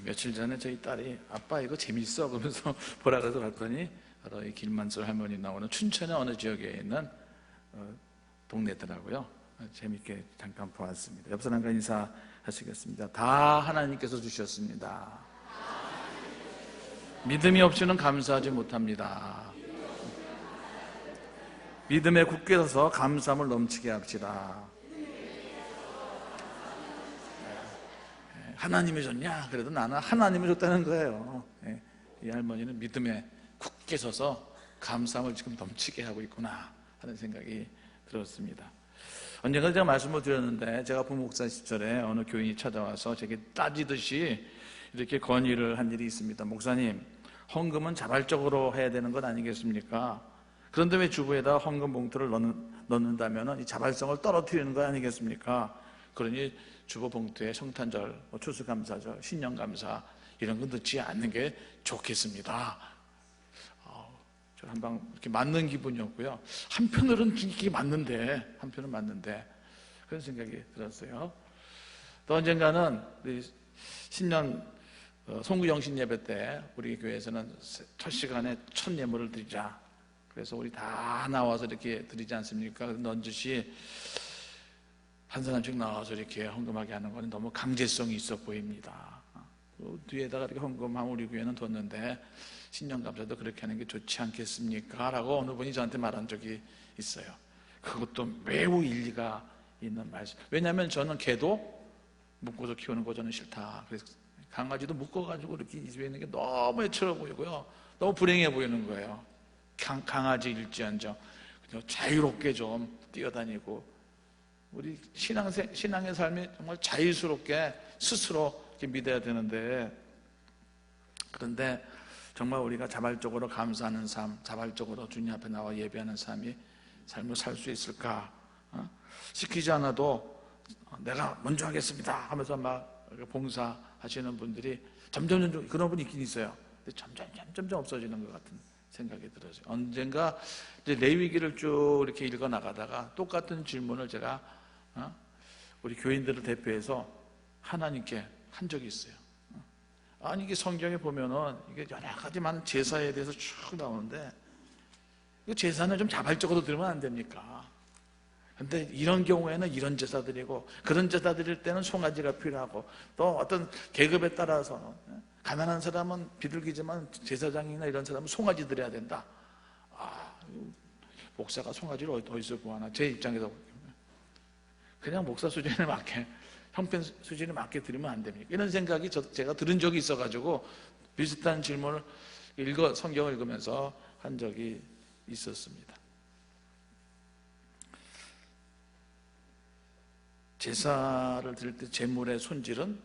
며칠 전에 저희 딸이 아빠 이거 재밌어 그러면서 보라 그래서 봤더니 바로 이 길만솔 할머니 나오는 춘천의 어느 지역에 있는 동네더라고요. 재밌게 잠깐 보았습니다. 옆 사람과 인사하시겠습니다. 다 하나님께서 주셨습니다. 믿음이 없이는 감사하지 못합니다. 믿음에 굳게 서서 감사함을 넘치게 합시다. 하나님이 줬냐? 그래도 나는 하나님이 줬다는 거예요. 이 할머니는 믿음에 굳게 서서 감사함을 지금 넘치게 하고 있구나 하는 생각이 들었습니다. 언젠가 제가 말씀을 드렸는데, 제가 부목사 시절에 어느 교인이 찾아와서 제게 따지듯이 이렇게 건의를 한 일이 있습니다. 목사님, 헌금은 자발적으로 해야 되는 것 아니겠습니까? 그런데 왜 주부에다 헌금 봉투를 넣는다면 이 자발성을 떨어뜨리는 거 아니겠습니까? 그러니 주보 봉투에 성탄절, 추수감사절, 신년감사 이런 거 넣지 않는 게 좋겠습니다. 저 한방 이렇게 맞는 기분이었고요. 한편으로는 이게 맞는데, 한편은 맞는데 그런 생각이 들었어요. 또 언젠가는 신년 송구영신 예배 때 우리 교회에서는 첫 시간에 첫 예물을 드리자. 그래서 우리 다 나와서 이렇게 드리지 않습니까? 넌지시 한 사람씩 나와서 이렇게 헌금하게 하는 건 너무 강제성이 있어 보입니다. 뒤에다가 이렇게 헌금하면 우리 교회는 뒀는데 신년감사도 그렇게 하는 게 좋지 않겠습니까? 라고 어느 분이 저한테 말한 적이 있어요. 그것도 매우 일리가 있는 말씀. 왜냐하면 저는 개도 묶어서 키우는 거 저는 싫다. 그래서 강아지도 묶어가지고 이렇게 이 집에 있는 게 너무 애처로 보이고요, 너무 불행해 보이는 거예요. 강아지일지언정 자유롭게 좀 뛰어다니고, 우리 신앙의 삶이 정말 자유스럽게 스스로 이렇게 믿어야 되는데, 그런데 정말 우리가 자발적으로 감사하는 삶, 자발적으로 주님 앞에 나와 예배하는 삶을 살 수 있을까? 시키지 않아도 내가 먼저 하겠습니다 하면서 막 봉사하시는 분들이 점점 그런 분이 있긴 있어요. 근데 점점 없어지는 것 같은 생각이 들어요. 언젠가 이제 레위기를 쭉 이렇게 읽어 나가다가 똑같은 질문을 제가 우리 교인들을 대표해서 하나님께 한 적이 있어요. 아니, 이게 성경에 보면은 이게 여러 가지 많은 제사에 대해서 쭉 나오는데, 이 제사는 좀 자발적으로 드리면 안 됩니까? 근데 이런 경우에는 이런 제사 드리고, 그런 제사 드릴 때는 송아지가 필요하고, 또 어떤 계급에 따라서 가난한 사람은 비둘기지만 제사장이나 이런 사람은 송아지 드려야 된다. 목사가 송아지를 어디서 구하나? 제 입장에서 그냥 목사 수준에 맞게, 형편 수준에 맞게 드리면 안 됩니까? 이런 생각이 제가 들은 적이 있어가지고 비슷한 질문을 성경을 읽으면서 한 적이 있었습니다. 제사를 드릴 때 제물의 손질은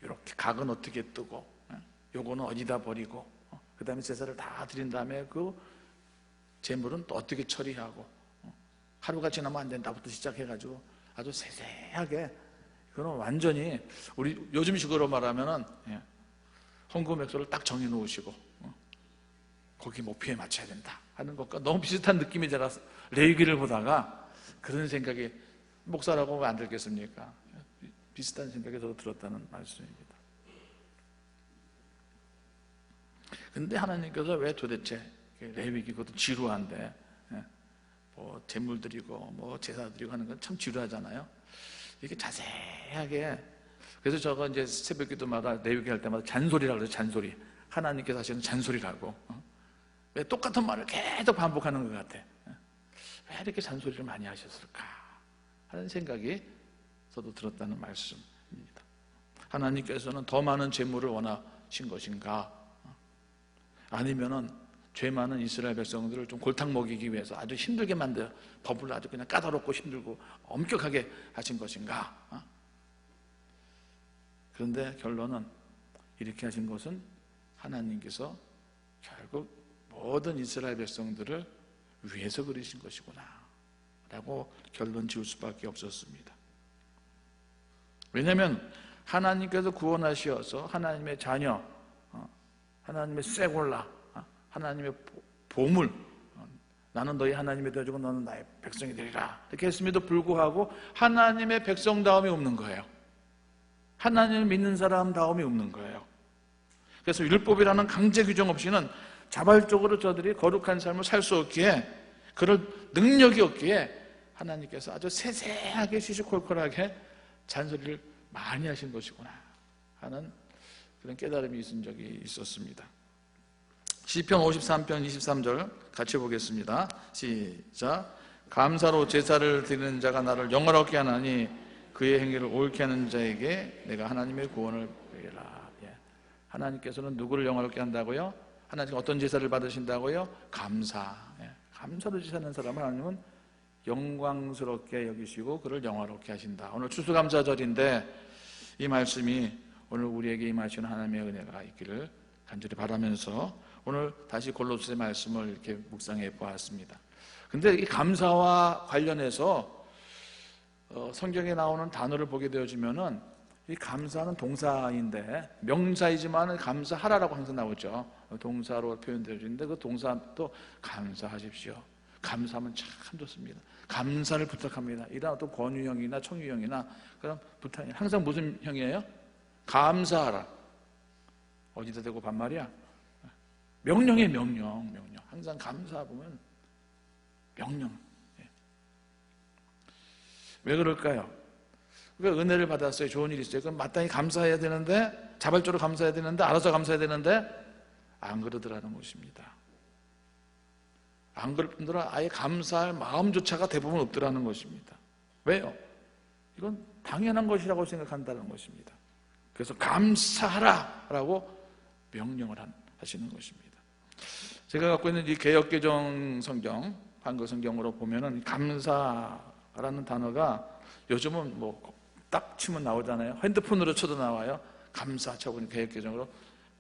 이렇게 각은 어떻게 뜨고, 요거는 어디다 버리고, 그 다음에 제사를 다 드린 다음에 그 제물은 또 어떻게 처리하고, 하루가 지나면 안 된다부터 시작해가지고 아주 세세하게, 그건 완전히 우리 요즘식으로 말하면은 헌금 액수를 딱 정해 놓으시고 거기 목표에 맞춰야 된다 하는 것과 너무 비슷한 느낌이, 제가 레위기를 보다가 그런 생각이, 목사라고 왜 안 들겠습니까? 비슷한 생각이 저도 들었다는 말씀입니다. 근데 하나님께서 왜 도대체 레위기, 그것도 지루한데 뭐 제물 드리고 뭐 제사 드리고 하는 건 참 지루하잖아요. 이렇게 자세하게, 그래서 저가 이제 새벽 기도마다 레위기 할 때마다 잔소리라고 그래요. 잔소리. 하나님께서 하시는 잔소리라고. 왜 똑같은 말을 계속 반복하는 것 같아. 왜 이렇게 잔소리를 많이 하셨을까 하는 생각이 저도 들었다는 말씀입니다. 하나님께서는 더 많은 재물을 원하신 것인가? 아니면은 죄 많은 이스라엘 백성들을 좀 골탕 먹이기 위해서 아주 힘들게 만든 법을 아주 그냥 까다롭고 힘들고 엄격하게 하신 것인가? 그런데 결론은 이렇게 하신 것은 하나님께서 결국 모든 이스라엘 백성들을 위해서 그러신 것이구나 라고 결론 지을 수밖에 없었습니다. 왜냐하면 하나님께서 구원하시어서 하나님의 자녀, 하나님의 쇠골라, 하나님의 보물, 나는 너희 하나님이 되어주고 너는 나의 백성이 되리라 이렇게 했음에도 불구하고 하나님의 백성다움이 없는 거예요. 하나님을 믿는 사람다움이 없는 거예요. 그래서 율법이라는 강제 규정 없이는 자발적으로 저들이 거룩한 삶을 살 수 없기에, 그럴 능력이 없기에 하나님께서 아주 세세하게 시시콜콜하게 잔소리를 많이 하신 것이구나 하는 그런 깨달음이 있은 적이 있었습니다. 시편 53편 23절 같이 보겠습니다. 시작. 감사로 제사를 드리는 자가 나를 영화롭게 하나니 그의 행위를 옳게 하는 자에게 내가 하나님의 구원을 보이라. 하나님께서는 누구를 영화롭게 한다고요? 하나님께 어떤 제사를 받으신다고요? 감사. 감사로 제사하는 사람을 하나님은 영광스럽게 여기시고 그를 영화롭게 하신다. 오늘 추수감사절인데 이 말씀이 오늘 우리에게 임하시는 하나님의 은혜가 있기를 간절히 바라면서 오늘 다시 골로새 말씀을 이렇게 묵상해 보았습니다. 근데 이 감사와 관련해서 성경에 나오는 단어를 보게 되어지면은 이 감사는 동사인데 명사이지만 감사하라라고 항상 나오죠. 동사로 표현되어지는데 그 동사도 감사하십시오. 감사하면 참 좋습니다. 감사를 부탁합니다. 이런 어떤 권유형이나 청유형이나 그런 부탁이 항상 무슨 형이에요? 감사하라. 어디다 대고 반말이야? 명령이에요. 명령. 항상 감사 보면 명령. 왜 그럴까요? 그러니까 은혜를 받았어요. 좋은 일이 있어요. 그럼 마땅히 감사해야 되는데, 자발적으로 감사해야 되는데, 알아서 감사해야 되는데 안 그러더라는 것입니다. 안 그럴 뿐더러 아예 감사할 마음조차가 대부분 없더라는 것입니다. 왜요? 이건 당연한 것이라고 생각한다는 것입니다. 그래서 감사하라라고 명령을 하시는 것입니다. 제가 갖고 있는 이 개역개정 성경, 한글 성경으로 보면은 감사라는 단어가 요즘은 뭐 딱 치면 나오잖아요. 핸드폰으로 쳐도 나와요. 감사 쳐보니 개역개정으로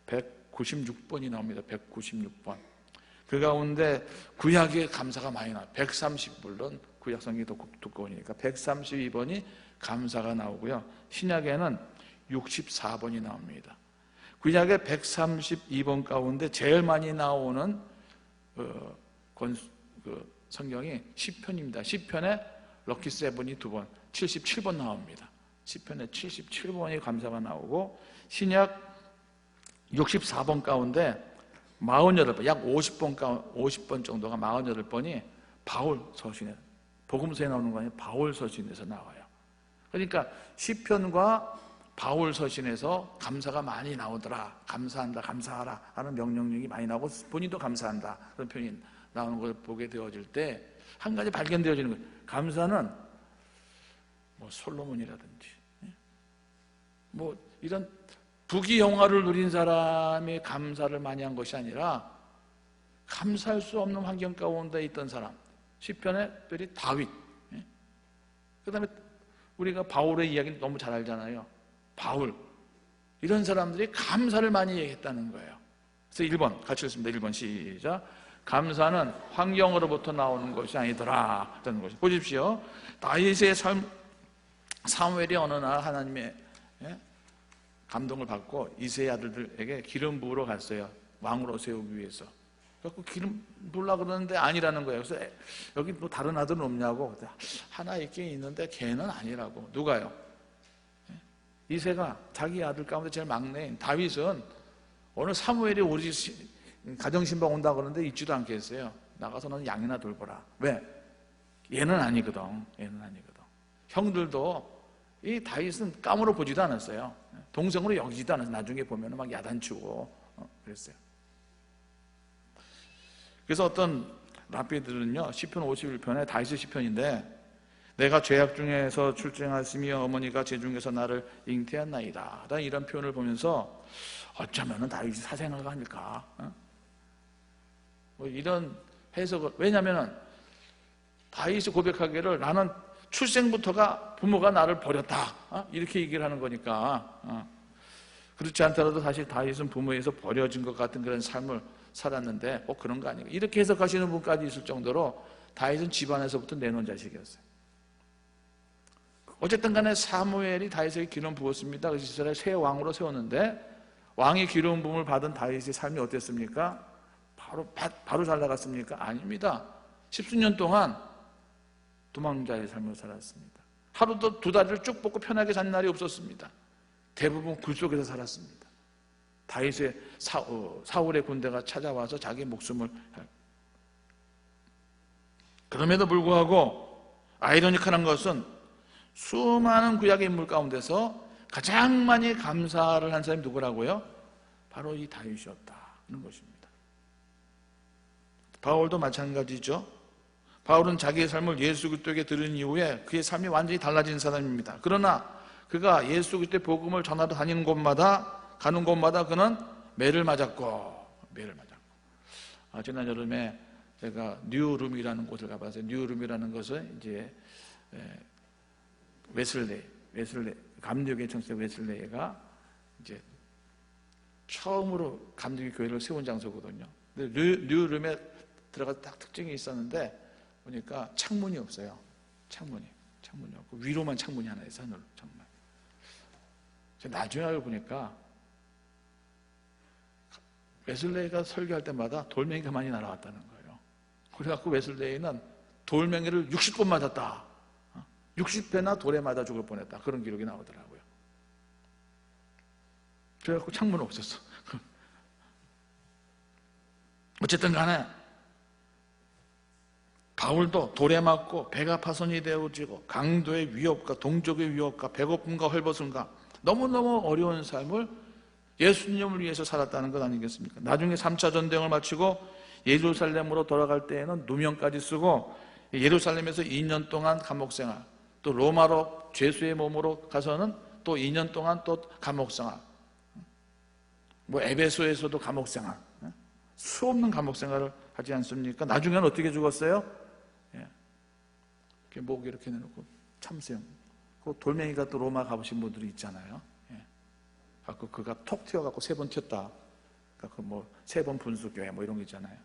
196번이 나옵니다. 196번. 그 가운데 구약에 감사가 많이 나와요. 130, 물론 구약 성경이 더 두꺼우니까 132번이 감사가 나오고요. 신약에는 64번이 나옵니다. 구약의 132번 가운데 제일 많이 나오는 성경이 시편입니다. 시편에 럭키 세븐이 2번, 77번 나옵니다. 시편에 77번이 감사가 나오고, 신약 64번 가운데 48번, 약 50번 정도가 48번이 바울 서신에, 복음서에 나오는 거 아니에요? 바울 서신에서 나와요. 그러니까 시편과 바울 서신에서 감사가 많이 나오더라. 감사한다, 감사하라 하는 명령력이 많이 나오고 본인도 감사한다 그런 표현이 나오는 걸 보게 되어질 때 한 가지 발견되어지는 거예요. 감사는 뭐 솔로몬이라든지 뭐 이런 부귀영화를 누린 사람이 감사를 많이 한 것이 아니라 감사할 수 없는 환경 가운데 있던 사람, 시편의 특별히 다윗, 그 다음에 우리가 바울의 이야기를 너무 잘 알잖아요. 바울, 이런 사람들이 감사를 많이 얘기했다는 거예요. 그래서 1번 같이 읽습니다. 1번 시작. 감사는 환경으로부터 나오는 것이 아니더라 하는 것이. 보십시오. 다윗의 삶, 사무엘이 어느 날 하나님의 감동을 받고 이새의 아들들에게 기름 부으러 갔어요. 왕으로 세우기 위해서. 그래서 기름 부으려고 그러는데 아니라는 거예요. 그래서 여기 뭐 다른 아들은 없냐고. 하나 있긴 있는데 걔는 아니라고. 누가요? 이새가 자기 아들 가운데 제일 막내인 다윗은 오늘 사무엘이 우리 가정신방 온다고 그러는데 있지도 않겠어요. 나가서 너는 양이나 돌보라. 왜? 얘는 아니거든. 얘는 아니거든. 형들도 이 다윗은 까무러 보지도 않았어요. 동생으로 여기지도 않았어요. 나중에 보면 막 야단치고 그랬어요. 그래서 어떤 랍비들은요, 시편 51편에 다윗의 시편인데, 내가 죄악 중에서 출생하였으며 어머니가 제 중에서 나를 잉태했나이다, 이런 표현을 보면서 어쩌면 다윗이 사생아가 아닐까, 뭐 이런 해석을. 왜냐하면 다윗이 고백하기를 나는 출생부터가 부모가 나를 버렸다, 이렇게 얘기를 하는 거니까. 그렇지 않더라도 사실 다윗은 부모에서 버려진 것 같은 그런 삶을 살았는데 그런 거 아닌가, 이렇게 해석하시는 분까지 있을 정도로 다윗은 집안에서부터 내놓은 자식이었어요. 어쨌든 간에 사무엘이 다윗에게 기름 부었습니다. 그래서 이스라엘 새 왕으로 세웠는데, 왕의 기름 부음을 받은 다윗의 삶이 어땠습니까? 바로 잘 나갔습니까? 아닙니다. 10수년 동안 도망자의 삶을 살았습니다. 하루도 두 다리를 쭉 뻗고 편하게 산 날이 없었습니다. 대부분 굴 속에서 살았습니다. 다윗의 사울의 군대가 찾아와서 자기 목숨을, 그럼에도 불구하고 아이러니컬한 것은 수많은 구약의 인물 가운데서 가장 많이 감사를 한 사람이 누구라고요? 바로 이 다윗이었다는 것입니다. 바울도 마찬가지죠. 바울은 자기의 삶을 예수 그리스도에게 들은 이후에 그의 삶이 완전히 달라진 사람입니다. 그러나 그가 예수 그리스도의 복음을 전하러 다니는 곳마다, 가는 곳마다 그는 매를 맞았고. 지난 여름에 제가 뉴룸이라는 곳을 가봤어요. 뉴룸이라는 것은 이제 웨슬레이 감리교의 청소 웨슬레이가 이제 처음으로 감리교 교회를 세운 장소거든요. 근데 뉴룸에 들어가 딱 특징이 있었는데 보니까 창문이 없어요. 창문이 없고 위로만 창문이 하나 있어요. 하늘로 정말. 나중에 알고 보니까 웨슬레이가 설교할 때마다 돌멩이가 많이 날아왔다는 거예요. 그래갖고 웨슬레이는 돌멩이를 60번 맞았다. 60회나 돌에 맞아 죽을 뻔했다. 그런 기록이 나오더라고요. 그래갖고 창문 없었어. 어쨌든 간에 바울도 돌에 맞고 배가 파손이 되어지고 강도의 위협과 동족의 위협과 배고픔과 헐벗음과 너무너무 어려운 삶을 예수님을 위해서 살았다는 것 아니겠습니까? 나중에 3차 전쟁을 마치고 예루살렘으로 돌아갈 때에는 누명까지 쓰고 예루살렘에서 2년 동안 감옥생활, 또 로마로 죄수의 몸으로 가서는 또 2년 동안 또 감옥생활, 에베소에서도 감옥생활, 수없는 감옥생활을 하지 않습니까? 나중에는 어떻게 죽었어요? 목 이렇게 내놓고 참수형. 그 돌멩이가 또 로마 가보신 분들이 있잖아요. 그가 톡 튀어갖고 3번 튀었다. 그러니까 3번 분수교회 이런 거 있잖아요.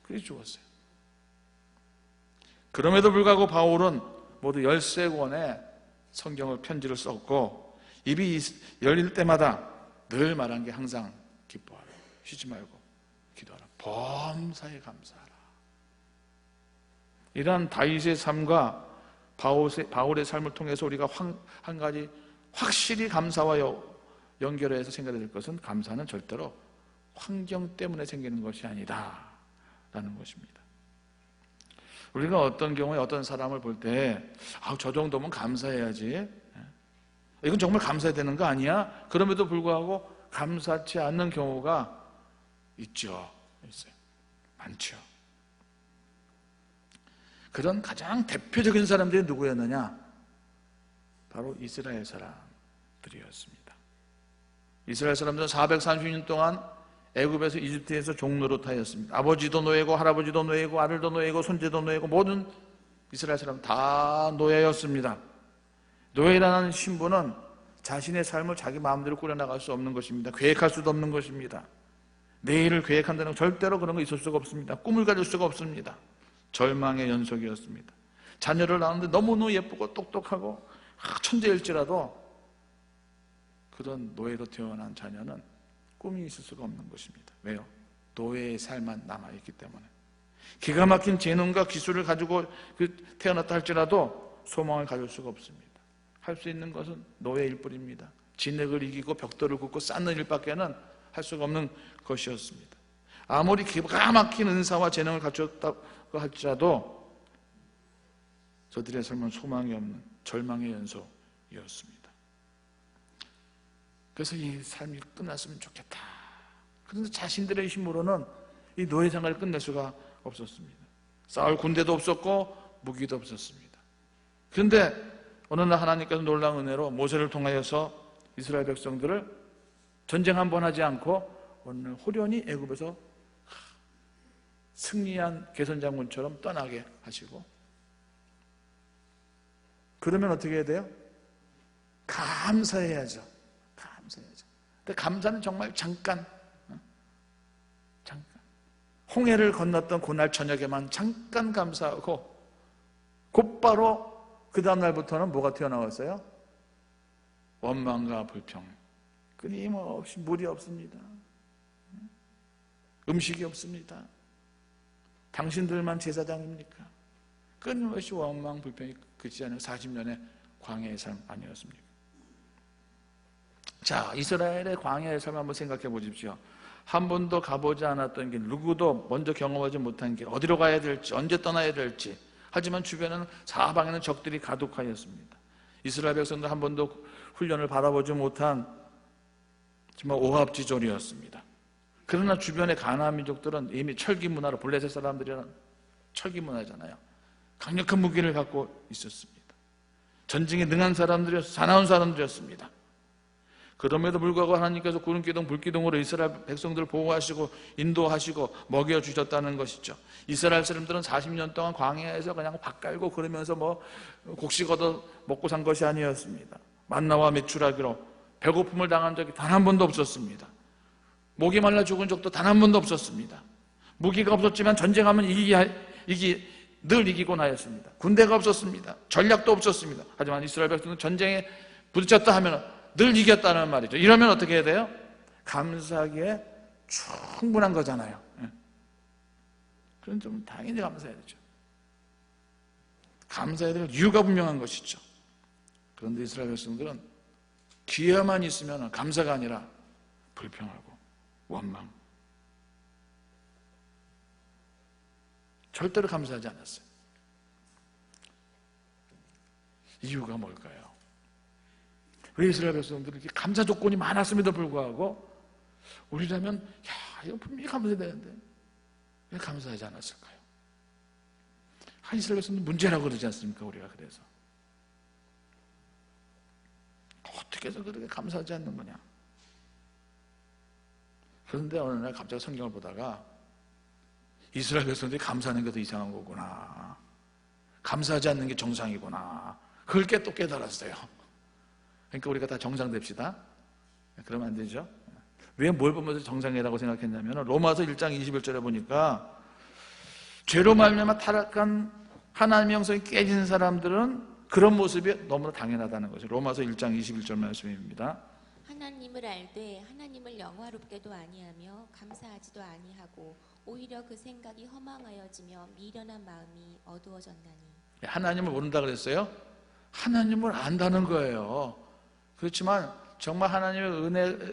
그게 죽었어요. 그럼에도 불구하고 바울은 모두 13권의 성경을 편지를 썼고 입이 열릴 때마다 늘 말한 게 항상 기뻐하라, 쉬지 말고 기도하라, 범사에 감사하라. 이러한 다윗의 삶과 바울의 삶을 통해서 우리가 한 가지 확실히 감사와 연결해서 생각해야 될 것은, 감사는 절대로 환경 때문에 생기는 것이 아니다 라는 것입니다. 우리가 어떤 경우에 어떤 사람을 볼 때 저 정도면 감사해야지, 이건 정말 감사해야 되는 거 아니야? 그럼에도 불구하고 감사치 않는 경우가 있어요. 많죠. 그런 가장 대표적인 사람들이 누구였느냐? 바로 이스라엘 사람들이었습니다. 이스라엘 사람들은 430년 동안 애굽에서 이집트에서 종노릇하였습니다. 아버지도 노예고 할아버지도 노예고 아들도 노예고 손자도 노예고 모든 이스라엘 사람 다 노예였습니다. 노예라는 신분은 자신의 삶을 자기 마음대로 꾸려나갈 수 없는 것입니다. 계획할 수도 없는 것입니다. 내일을 계획한다는 건 절대로 그런 거 있을 수가 없습니다. 꿈을 가질 수가 없습니다. 절망의 연속이었습니다. 자녀를 낳았는데 너무너무 예쁘고 똑똑하고 천재일지라도 그런 노예로 태어난 자녀는 꿈이 있을 수가 없는 것입니다. 왜요? 노예의 삶만 남아있기 때문에. 기가 막힌 재능과 기술을 가지고 태어났다 할지라도 소망을 가질 수가 없습니다. 할 수 있는 것은 노예일 뿐입니다. 진액을 이기고 벽돌을 굽고 쌓는 일밖에는 할 수가 없는 것이었습니다. 아무리 기가 막힌 은사와 재능을 갖췄다고 할지라도 저들의 삶은 소망이 없는 절망의 연속이었습니다. 그래서 이 삶이 끝났으면 좋겠다. 그런데 자신들의 힘으로는 이 노예 생활을 끝낼 수가 없었습니다. 싸울 군대도 없었고 무기도 없었습니다. 그런데 어느 날 하나님께서 놀라운 은혜로 모세를 통하여서 이스라엘 백성들을 전쟁 한 번 하지 않고 오늘 호련히 애굽에서 승리한 개선장군처럼 떠나게 하시고, 그러면 어떻게 해야 돼요? 감사해야죠. 근데 감사는 정말 잠깐 홍해를 건넜던 그날 저녁에만 잠깐 감사하고 곧바로 그 다음날부터는 뭐가 튀어나왔어요? 원망과 불평. 끊임없이 물이 없습니다. 음식이 없습니다. 당신들만 제사장입니까? 끊임없이 원망 불평이 그치지 않은 40년의 광야의 삶 아니었습니까? 자, 이스라엘의 광야의 삶 한번 생각해 보십시오. 한 번도 가보지 않았던 길, 누구도 먼저 경험하지 못한 길, 어디로 가야 될지, 언제 떠나야 될지. 하지만 주변에는 사방에는 적들이 가득하였습니다. 이스라엘 백성들 한 번도 훈련을 받아보지 못한 정말 오합지졸이었습니다. 그러나 주변의 가나안 민족들은 이미 철기 문화로, 블레셋 사람들이란 철기 문화잖아요. 강력한 무기를 갖고 있었습니다. 전쟁에 능한 사람들이었습니다. 사나운 사람들이었습니다. 그럼에도 불구하고 하나님께서 구름기둥 불기둥으로 이스라엘 백성들을 보호하시고 인도하시고 먹여주셨다는 것이죠. 이스라엘 사람들은 40년 동안 광야에서 그냥 밥 깔고 그러면서 곡식 얻어 먹고 산 것이 아니었습니다. 만나와 메추라기로 배고픔을 당한 적이 단 한 번도 없었습니다. 목이 말라 죽은 적도 단 한 번도 없었습니다. 무기가 없었지만 전쟁하면 늘 이기곤 하였습니다. 군대가 없었습니다. 전략도 없었습니다. 하지만 이스라엘 백성은 전쟁에 부딪혔다 하면 늘 이겼다는 말이죠. 이러면 어떻게 해야 돼요? 감사하기에 충분한 거잖아요. 그럼 좀 당연히 감사해야 되죠. 감사해야 될 이유가 분명한 것이죠. 그런데 이스라엘 백성들은 기회만 있으면 감사가 아니라 불평하고 원망, 절대로 감사하지 않았어요. 이유가 뭘까요? 왜 이스라엘 백성들은 이렇게 감사 조건이 많았음에도 불구하고 우리라면 이거 분명히 감사해야 되는데 왜 감사하지 않았을까요? 이스라엘 백성들 문제라고 그러지 않습니까? 우리가 그래서 어떻게 해서 그렇게 감사하지 않는 거냐? 그런데 어느 날 갑자기 성경을 보다가 이스라엘 백성들이 감사하는 게 더 이상한 거구나, 감사하지 않는 게 정상이구나, 그걸 또 깨달았어요. 그러니까 우리가 다 정상 됩시다. 그러면 안 되죠. 왜 뭘 보면서 정상이라고 생각했냐면 로마서 1장 21절에 보니까 죄로 말미암아 타락한 하나님의 형성이 깨진 사람들은 그런 모습이 너무나 당연하다는 거죠. 로마서 1장 21절 말씀입니다. 하나님을 알되 하나님을 영화롭게도 아니하며 감사하지도 아니하고 오히려 그 생각이 허망하여지며 미련한 마음이 어두워졌나니. 하나님을 모른다 그랬어요? 하나님을 안다는 거예요. 그렇지만 정말 하나님의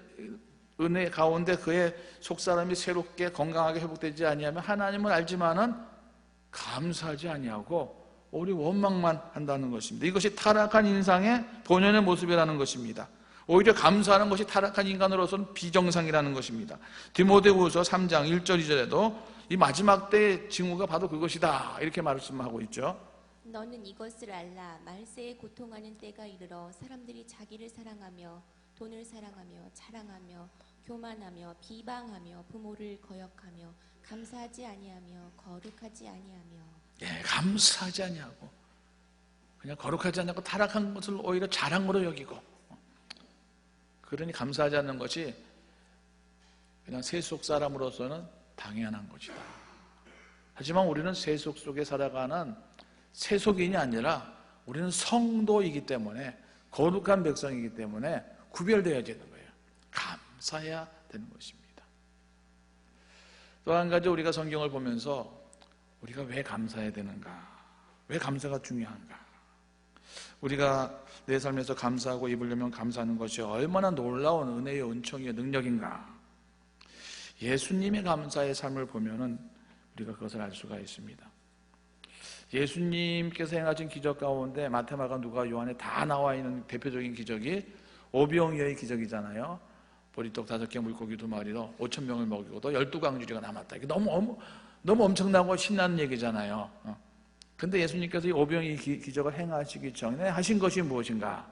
은혜 가운데 그의 속사람이 새롭게 건강하게 회복되지 아니하면 하나님을 알지만은 감사하지 아니하고 오히려 원망만 한다는 것입니다. 이것이 타락한 인상의 본연의 모습이라는 것입니다. 오히려 감사하는 것이 타락한 인간으로서는 비정상이라는 것입니다. 디모데후서 3장 1절 2절에도 이 마지막 때의 징후가 바로 그것이다, 이렇게 말씀하고 있죠. 너는 이것을 알라. 말세에 고통하는 때가 이르러 사람들이 자기를 사랑하며 돈을 사랑하며 자랑하며 교만하며 비방하며 부모를 거역하며 감사하지 아니하며 거룩하지 아니하며. 감사하지 아니하고 그냥 거룩하지 않고 타락한 것을 오히려 자랑으로 여기고, 그러니 감사하지 않는 것이 그냥 세속 사람으로서는 당연한 것이다. 하지만 우리는 세속 속에 살아가는 세속인이 아니라 우리는 성도이기 때문에, 거룩한 백성이기 때문에 구별되어야 되는 거예요. 감사해야 되는 것입니다. 또 한 가지, 우리가 성경을 보면서 우리가 왜 감사해야 되는가, 왜 감사가 중요한가, 우리가 내 삶에서 감사하고 입으려면 감사하는 것이 얼마나 놀라운 은혜의 은총의 능력인가, 예수님의 감사의 삶을 보면은 우리가 그것을 알 수가 있습니다. 예수님께서 행하신 기적 가운데 마태마가 누가 요한에 다 나와 있는 대표적인 기적이 오병이어의 기적이잖아요. 보리떡 5개 물고기 2마리로 5,000명을 먹이고 또 12광주리가 남았다. 이게 너무 엄청나고 신나는 얘기잖아요. 근데 예수님께서 이 오병이어 기적을 행하시기 전에 하신 것이 무엇인가?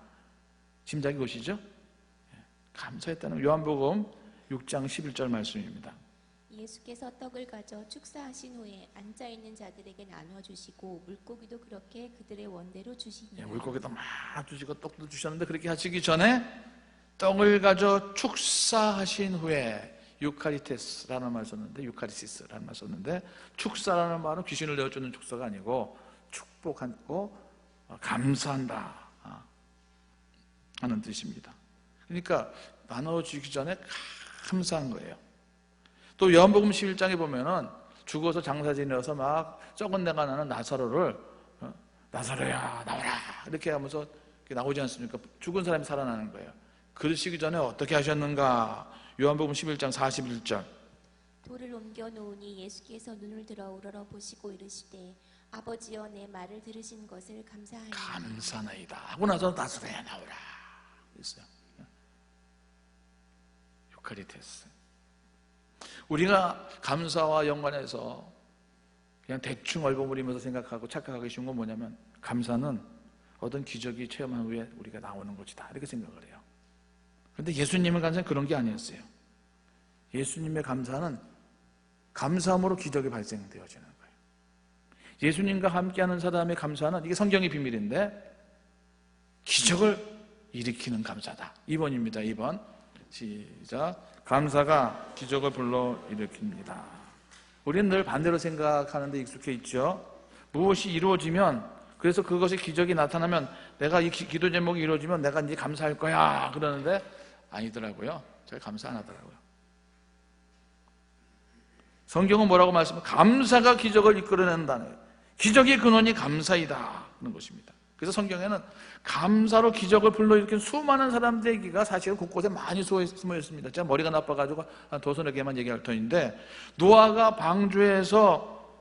짐작이 오시죠? 감사했다는 요한복음 6장 11절 말씀입니다. 예수께서 떡을 가져 축사하신 후에 앉아있는 자들에게 나눠주시고 물고기도 그렇게 그들의 원대로 주시니라. 물고기도 막 주시고 떡도 주셨는데 그렇게 하시기 전에 떡을 가져 축사하신 후에 유카리테스라는 말 썼는데, 유카리시스라는 말 썼는데, 축사라는 말은 귀신을 내어주는 축사가 아니고 축복하고 감사한다 하는 뜻입니다. 그러니까 나눠주기 전에 감사한 거예요. 또 요한복음 11장에 보면은 죽어서 장사 지내서 막 썩은 내가 나는 나사로를 나사로야 나와라 이렇게 하면서 나오지 않습니까? 죽은 사람이 살아나는 거예요. 그러시기 전에 어떻게 하셨는가? 요한복음 11장 41절. 돌을 옮겨 놓으니 예수께서 눈을 들어 우러러 보시고 이르시되 아버지여 내 말을 들으신 것을 감사하나이다. 감사나이다 하고 나서 나사렛에 나오라 그랬어요. 유카리테스. 우리가 감사와 연관해서 그냥 대충 얼버무리면서 생각하고 착각하기 쉬운 건 뭐냐면, 감사는 어떤 기적이 체험한 후에 우리가 나오는 것이다 이렇게 생각을 해요. 그런데 예수님의 감사는 그런 게 아니었어요. 예수님의 감사는 감사함으로 기적이 발생되어지는 거예요. 예수님과 함께하는 사람의 감사는, 이게 성경의 비밀인데, 기적을 일으키는 감사다. 2번입니다. 2번 시작. 감사가 기적을 불러일으킵니다. 우리는 늘 반대로 생각하는데 익숙해 있죠. 무엇이 이루어지면, 그래서 그것이 기적이 나타나면 내가 이 기도 제목이 이루어지면 내가 이제 감사할 거야 그러는데 아니더라고요. 잘 감사 안 하더라고요. 성경은 뭐라고 말씀해요? 감사가 기적을 이끌어낸다는 거예요. 기적의 근원이 감사이다 하는 것입니다. 그래서 성경에는 감사로 기적을 불러일으킨 수많은 사람들의 얘기가 사실은 곳곳에 많이 숨어 있습니다. 제가 머리가 나빠가지고 한 도서너 개만 얘기할 터인데, 노아가 방주에서,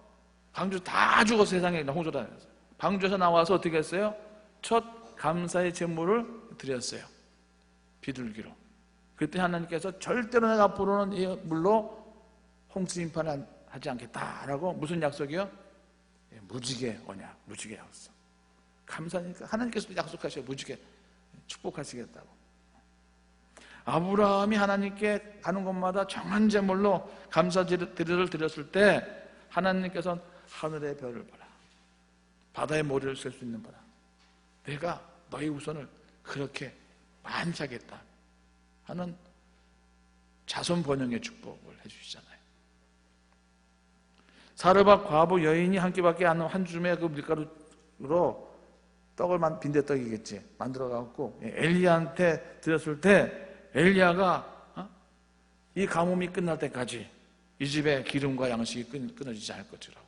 방주 다 죽어서 세상에 홍수다. 방주에서 나와서 어떻게 했어요? 첫 감사의 제물을 드렸어요. 비둘기로. 그때 하나님께서 절대로 내가 앞으로는 이 물로 홍수 심판을 하지 않겠다라고, 무슨 약속이요? 무지개 언약, 무지개 약속. 감사니까 하나님께서도 약속하셔요. 무지개 축복하시겠다고. 아브라함이 하나님께 가는 곳마다 정한 제물로 감사제를 드렸을 때 하나님께서는 하늘의 별을 봐라, 바다의 모래를 셀 수 있는 봐라, 내가 너희 후손을 그렇게 많이 하겠다 하는 자손 번영의 축복을 해주시잖아요. 사르밧 과부 여인이 한 끼밖에 안 한 줌의 그 밀가루로 떡을 빈대떡이겠지 만들어갖고 엘리야한테 드렸을 때, 엘리야가 이 가뭄이 끝날 때까지 이 집에 기름과 양식이 끊어지지 않을 것이라고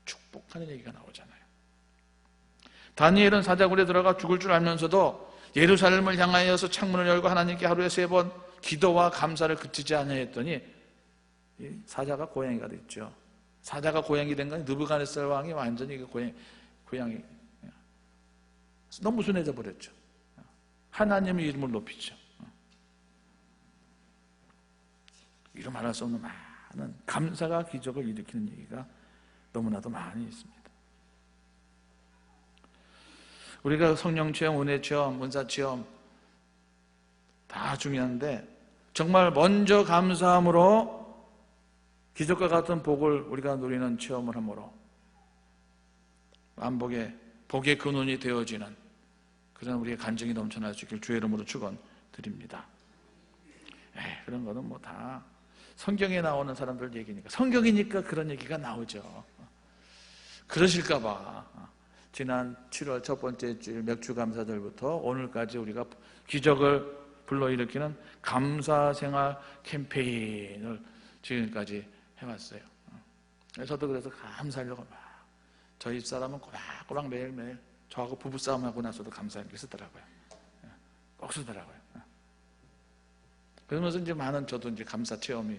축복하는 얘기가 나오잖아요. 다니엘은 사자굴에 들어가 죽을 줄 알면서도 예루살렘을 향하여서 창문을 열고 하나님께 하루에 3번 기도와 감사를 그치지 않아 했더니 사자가 고양이가 됐죠. 사자가 고양이 된 건 느부갓네살 왕이 완전히 고양이 너무 순해져 버렸죠. 하나님의 이름을 높이죠. 이루 말할 수 없는 많은 감사가 기적을 일으키는 얘기가 너무나도 많이 있습니다. 우리가 성령 체험, 은혜 체험, 은사 체험 다 중요한데, 정말 먼저 감사함으로 기적과 같은 복을 우리가 누리는 체험을 함으로 복의 근원이 되어지는 그런 우리의 간증이 넘쳐날 수 있길 주의 이름으로 축원드립니다. 그런 거는 뭐 다 성경에 나오는 사람들 얘기니까, 성경이니까 그런 얘기가 나오죠. 그러실까 봐 지난 7월 첫 번째 주일 맥주감사절부터 오늘까지 우리가 기적을 불러일으키는 감사생활 캠페인을 지금까지 해왔어요. 저도 그래서 감사하려고 막, 저희 집사람은 꼬박꼬박 매일매일 저하고 부부싸움하고 나서도 감사하게 쓰더라고요. 꼭 쓰더라고요. 그러면서 이제 많은 저도 이제 감사 체험이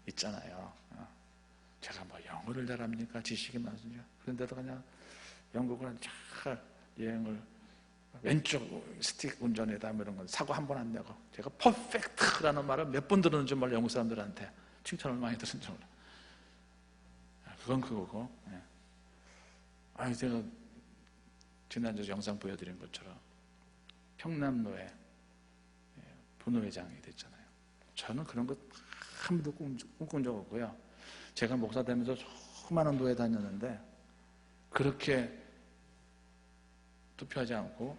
있잖아요. 제가 뭐 영어를 잘합니까? 지식이 많으니까. 그런데도 그냥 영국을 잘 여행을 왼쪽 스틱 운전에다 이런 건 사고 한 번 안 내고, 제가 퍼펙트라는 말을 몇 번 들었는지 몰라. 영국 사람들한테 칭찬을 많이 들었는지 몰라. 그건 그거고. 제가 지난주 영상 보여드린 것처럼 평남로에 분회장이 됐잖아요. 저는 그런 거 한 번도 꿈꾼 적 없고요. 제가 목사 되면서 수많은 노예 다녔는데 그렇게 투표하지 않고,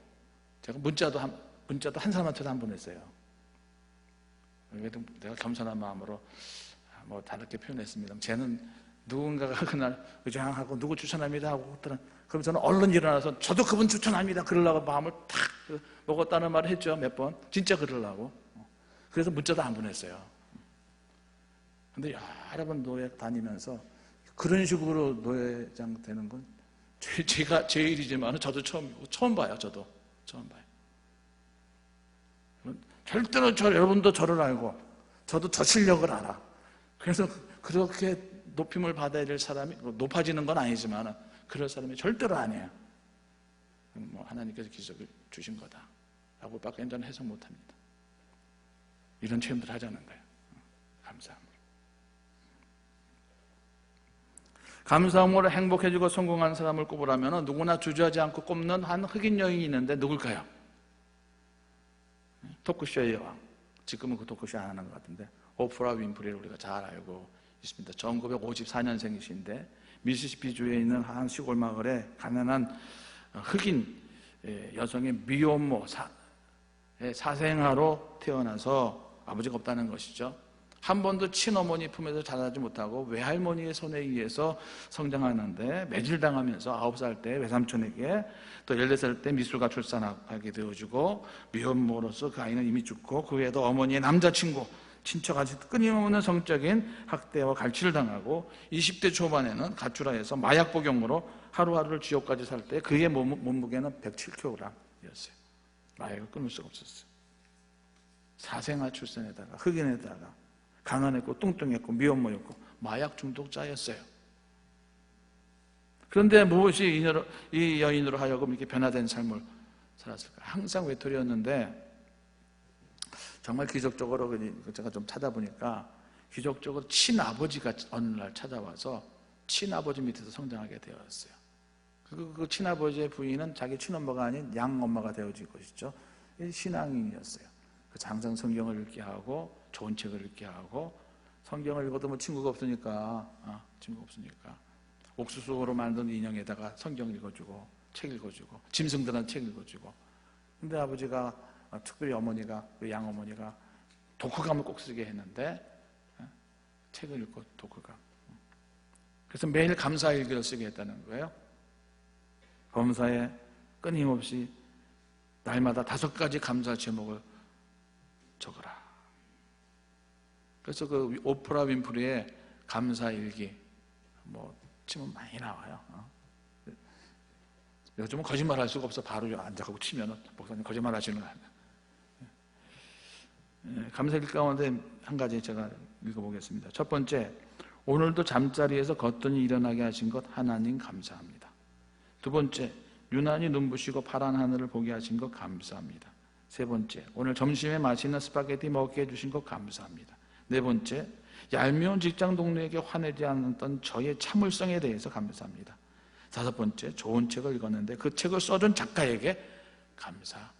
제가 문자도 한 사람한테도 한 번 했어요. 그래도 내가 겸손한 마음으로 뭐 다르게 표현했습니다. 쟤는 누군가가 그날 의장하고 누구 추천합니다 하고 그럼 저는 얼른 일어나서 저도 그분 추천합니다 그러려고 마음을 탁 먹었다는 말을 했죠. 몇 번 진짜 그러려고. 그래서 문자도 안 보냈어요. 근데 여러 번 노예 다니면서 그런 식으로 노예장 되는 건 제가 제 일이지만 저도 처음 봐요. 저도 처음 봐요. 절대로 여러분도 저를 알고 저도 저 실력을 알아. 그래서 그렇게 높임을 받아야 될 사람이, 높아지는 건 아니지만 그럴 사람이 절대로 아니에요. 뭐 하나님께서 기적을 주신 거다 라고 밖에 저는 해석 못합니다. 이런 체험들 하자는 거예요. 감사함으로. 감사함으로 행복해지고 성공한 사람을 꼽으라면 누구나 주저하지 않고 꼽는 한 흑인 여인이 있는데 누굴까요? 토크쇼의 여왕. 지금은 그 토크쇼 안 하는 것 같은데 오프라 윈프리를 우리가 잘 알고 있습니다. 1954년생이신데 미시시피주에 있는 한 시골 마을에 가난한 흑인 여성의 미혼모 사생아로 태어나서 아버지가 없다는 것이죠. 한 번도 친어머니 품에서 자라지 못하고 외할머니의 손에 의해서 성장하는데 매질당하면서 9살 때 외삼촌에게, 또 14살 때 미술가 출산하게 되어지고 미혼모로서 그 아이는 이미 죽고, 그 외에도 어머니의 남자친구, 친척까지 끊임없는 성적인 학대와 갈취를 당하고 20대 초반에는 가출하여서 마약 복용으로 하루하루를 지옥까지 살 때 그의 몸무게는 107kg이었어요. 마약을 끊을 수가 없었어요. 사생아 출산에다가 흑인에다가 가난했고 뚱뚱했고 미혼모였고 마약 중독자였어요. 그런데 무엇이 이 여인으로 하여금 이렇게 변화된 삶을 살았을까? 항상 외톨이였는데 정말 기적적으로 제가 좀 찾아보니까 기적적으로 친아버지가 어느 날 찾아와서 친아버지 밑에서 성장하게 되었어요. 그 친아버지의 부인은 자기 친엄마가 아닌 양엄마가 되어질 것이죠. 신앙인이었어요. 항상 성경을 읽게 하고 좋은 책을 읽게 하고, 성경을 읽어도 뭐 친구가 없으니까 옥수수로 만든 인형에다가 성경 읽어주고 책 읽어주고 짐승들한테 책 읽어주고. 근데 아버지가 특별히 어머니가, 양어머니가 독후감을 꼭 쓰게 했는데 책을 읽고 독후감. 그래서 매일 감사일기를 쓰게 했다는 거예요. 범사에 끊임없이 날마다 5가지 감사 제목을 적어라. 그래서 그 오프라 윈프리의 감사일기 뭐 치면 많이 나와요. 요즘은 거짓말 할 수가 없어. 바로 앉아가고 치면은 목사님 거짓말 하시는 거 아니에요. 감사일 가운데 한 가지 제가 읽어보겠습니다. 첫 번째, 오늘도 잠자리에서 거뜬히 일어나게 하신 것 하나님 감사합니다. 두 번째, 유난히 눈부시고 파란 하늘을 보게 하신 것 감사합니다. 세 번째, 오늘 점심에 맛있는 스파게티 먹게 해주신 것 감사합니다. 네 번째, 얄미운 직장 동료에게 화내지 않았던 저의 참을성에 대해서 감사합니다. 다섯 번째, 좋은 책을 읽었는데 그 책을 써준 작가에게 감사합니다.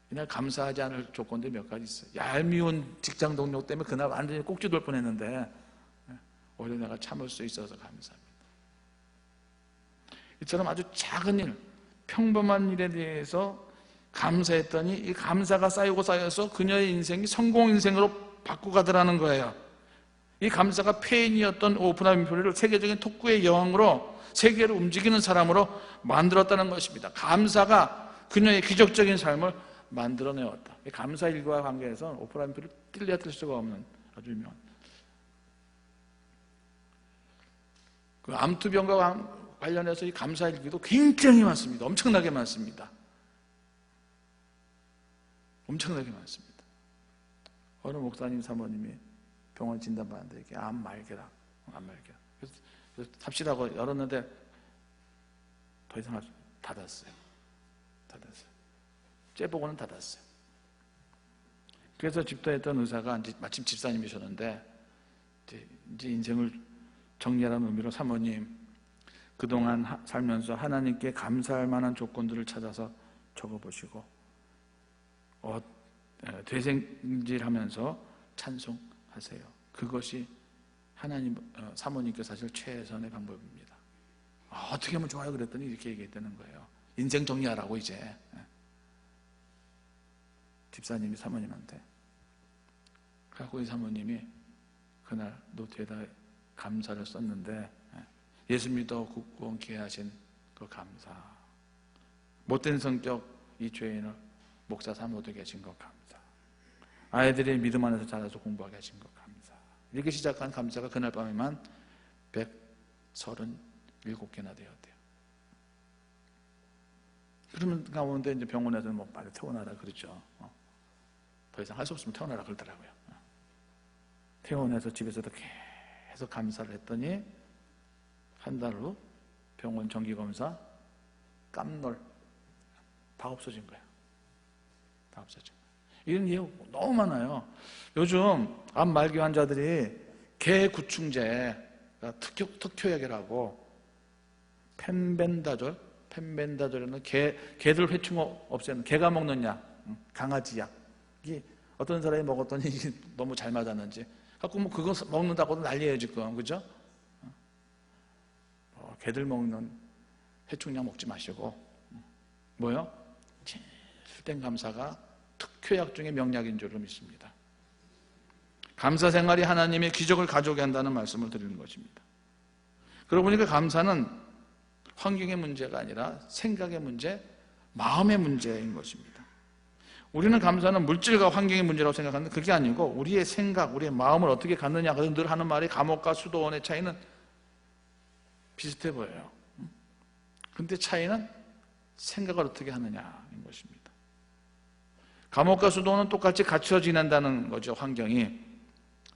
그냥 감사하지 않을 조건들이 몇 가지 있어요. 얄미운 직장 동료 때문에 그날 완전히 꼭지 돌 뻔했는데 오히려 내가 참을 수 있어서 감사합니다. 이처럼 아주 작은 일, 평범한 일에 대해서 감사했더니 이 감사가 쌓이고 쌓여서 그녀의 인생이 성공 인생으로 바꾸가더라는 거예요. 이 감사가 폐인이었던 오프라 윈프리를 세계적인 토크의 여왕으로, 세계를 움직이는 사람으로 만들었다는 것입니다. 감사가 그녀의 기적적인 삶을 만들어내었다. 감사 일과 관계에서 오프라 윈프리를 뗄 수가 없는 아주 유명한, 그 암투병과 관련해서 이 감사 일기도 굉장히 많습니다. 엄청나게 많습니다. 엄청나게 많습니다. 어느 목사님 사모님이 병원 진단받는데 이게 암 말기라. 그래서 삽시라고 열었는데 더 이상 닫았어요. 째보고는 닫았어요. 그래서 집도했던 의사가 마침 집사님이셨는데 이제 인생을 정리하라는 의미로, 사모님 그동안 살면서 하나님께 감사할 만한 조건들을 찾아서 적어보시고 되새김질하면서 찬송하세요. 그것이 사모님께서 사실 최선의 방법입니다. 어떻게 하면 좋아요? 그랬더니 이렇게 얘기했다는 거예요. 인생 정리하라고 이제. 집사님이 사모님한테. 그래서 이 사모님이 그날 노트에다 감사를 썼는데, 예수 믿어 굳건케 하신 그 감사, 못된 성격 이 죄인을 목사 사모도 계신 것 감사, 아이들이 믿음 안에서 자라서 공부하게 하신 것 감사. 이렇게 시작한 감사가 그날 밤에만 137개나 되었대요. 그러면 가운데 이제 병원에서는 뭐 빨리 퇴원하라 그러죠. 더 이상 할 수 없으면 퇴원하라 그러더라고요. 퇴원해서 집에서도 계속 감사를 했더니 한 달 후 병원 정기검사 깜놀 다 없어진 거예요. 다 없어진 거예요. 이런 예우 너무 많아요. 요즘 암 말기 환자들이 개구충제가 특효약이라고 펜벤다졸이라는 개들 회충 없애는 개가 먹는 약, 강아지 약이 어떤 사람이 먹었더니 너무 잘 맞았는지 갖고 뭐 그거 먹는다고도 난리예요 지금, 그죠? 개들 먹는 회충약 먹지 마시고 뭐요? 실된 감사가 특효약 중에 명약인 줄로 믿습니다. 감사 생활이 하나님의 기적을 가져오게 한다는 말씀을 드리는 것입니다. 그러고 보니까 감사는 환경의 문제가 아니라 생각의 문제, 마음의 문제인 것입니다. 우리는 감사는 물질과 환경의 문제라고 생각하는데 그게 아니고 우리의 생각, 우리의 마음을 어떻게 갖느냐. 그래서 늘 하는 말이 감옥과 수도원의 차이는 비슷해 보여요. 근데 차이는 생각을 어떻게 하느냐인 것입니다. 감옥과 수도원은 똑같이 갇혀 지낸다는 거죠, 환경이.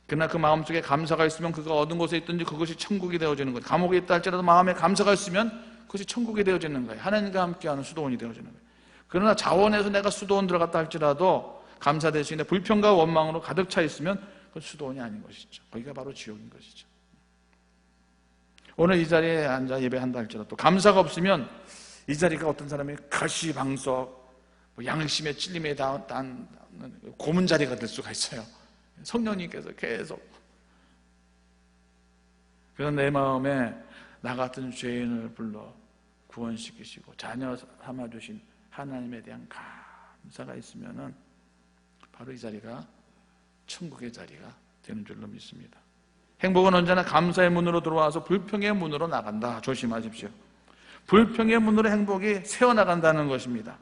그러나 그 마음속에 감사가 있으면 그가 어떤 곳에 있든지 그것이 천국이 되어지는 거예요. 감옥에 있다 할지라도 마음에 감사가 있으면 그것이 천국이 되어지는 거예요. 하나님과 함께하는 수도원이 되어지는 거예요. 그러나 자원에서 내가 수도원 들어갔다 할지라도 감사 대신에 불평과 원망으로 가득 차 있으면 그건 수도원이 아닌 것이죠. 거기가 바로 지옥인 것이죠. 오늘 이 자리에 앉아 예배한다 할지라도 감사가 없으면 이 자리가 어떤 사람이 가시방석, 양심의 찔림에 닿는 고문 자리가 될 수가 있어요. 성령님께서 계속 그런 내 마음에 나 같은 죄인을 불러 구원시키시고 자녀 삼아주신 하나님에 대한 감사가 있으면은 바로 이 자리가 천국의 자리가 되는 줄로 믿습니다. 행복은 언제나 감사의 문으로 들어와서 불평의 문으로 나간다. 조심하십시오. 불평의 문으로 행복이 새어나간다는 것입니다.